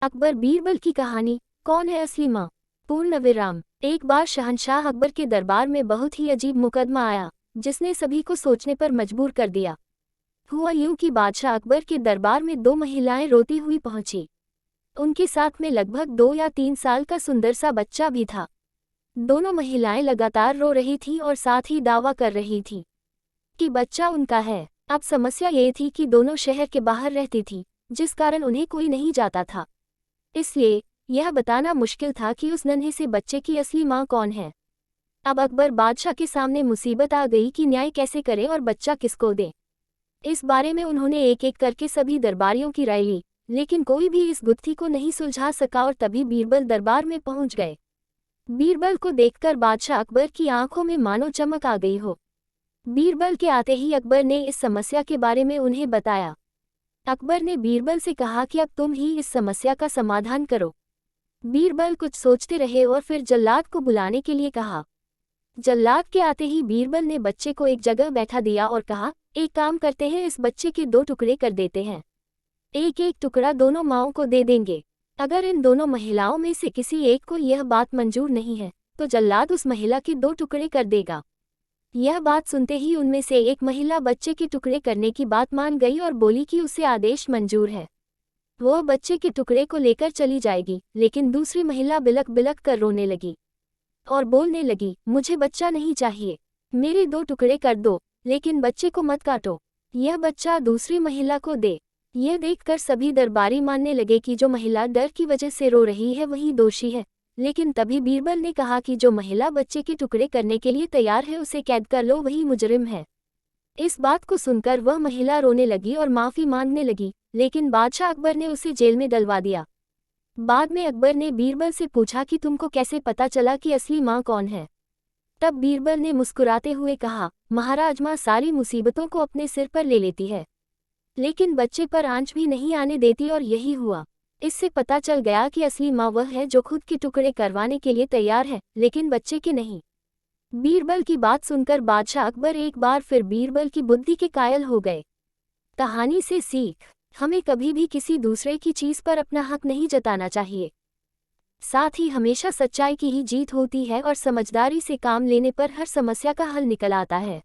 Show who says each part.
Speaker 1: अकबर बीरबल की कहानी। कौन है असली माँ? पूर्ण विराम। एक बार शहंशाह अकबर के दरबार में बहुत ही अजीब मुकदमा आया, जिसने सभी को सोचने पर मजबूर कर दिया। हुआ यूं कि बादशाह अकबर के दरबार में दो महिलाएं रोती हुई पहुंची। उनके साथ में लगभग 2 या 3 साल का सुंदर सा बच्चा भी था। दोनों महिलाएं लगातार रो रही थीं और साथ ही दावा कर रही थीं कि बच्चा उनका है। अब समस्या ये थी कि दोनों शहर के बाहर रहती थीं, जिस कारण उन्हें कोई नहीं जाता था। इसलिए यह बताना मुश्किल था कि उस नन्हे से बच्चे की असली माँ कौन है। अब अकबर बादशाह के सामने मुसीबत आ गई कि न्याय कैसे करे और बच्चा किसको दे। इस बारे में उन्होंने एक एक करके सभी दरबारियों की राय ली, लेकिन कोई भी इस गुत्थी को नहीं सुलझा सका और तभी बीरबल दरबार में पहुंच गए। बीरबल को देखकर बादशाह अकबर की आंखों में मानो चमक आ गई हो। बीरबल के आते ही अकबर ने इस समस्या के बारे में उन्हें बताया। अकबर ने बीरबल से कहा कि अब तुम ही इस समस्या का समाधान करो। बीरबल कुछ सोचते रहे और फिर जल्लाद को बुलाने के लिए कहा। जल्लाद के आते ही बीरबल ने बच्चे को एक जगह बैठा दिया और कहा, एक काम करते हैं, इस बच्चे के 2 टुकड़े कर देते हैं। एक एक टुकड़ा दोनों माँओं को दे देंगे। अगर इन दोनों महिलाओं में से किसी एक को यह बात मंजूर नहीं है तो जल्लाद उस महिला के 2 टुकड़े कर देगा। यह बात सुनते ही उनमें से एक महिला बच्चे के टुकड़े करने की बात मान गई और बोली कि उसे आदेश मंजूर है। वह बच्चे के टुकड़े को लेकर चली जाएगी, लेकिन दूसरी महिला बिलक बिलक कर रोने लगी और बोलने लगी, मुझे बच्चा नहीं चाहिए, मेरे 2 टुकड़े कर दो, लेकिन बच्चे को मत काटो। यह बच्चा दूसरी महिला को दे। यह देखकर सभी दरबारी मानने लगे कि जो महिला डर की वजह से रो रही है वही दोषी है। लेकिन तभी बीरबल ने कहा कि जो महिला बच्चे के टुकड़े करने के लिए तैयार है उसे कैद कर लो, वही मुजरिम है। इस बात को सुनकर वह महिला रोने लगी और माफ़ी मांगने लगी, लेकिन बादशाह अकबर ने उसे जेल में डलवा दिया। बाद में अकबर ने बीरबल से पूछा कि तुमको कैसे पता चला कि असली माँ कौन है? तब बीरबल ने मुस्कुराते हुए कहा, महाराज, माँ सारी मुसीबतों को अपने सिर पर ले लेती है, लेकिन बच्चे पर आंच भी नहीं आने देती, और यही हुआ। इससे पता चल गया कि असली माँ वह है जो खुद के टुकड़े करवाने के लिए तैयार है, लेकिन बच्चे के नहीं। बीरबल की बात सुनकर बादशाह अकबर एक बार फिर बीरबल की बुद्धि के कायल हो गए। कहानी से सीख, हमें कभी भी किसी दूसरे की चीज़ पर अपना हक नहीं जताना चाहिए। साथ ही हमेशा सच्चाई की ही जीत होती है और समझदारी से काम लेने पर हर समस्या का हल निकल आता है।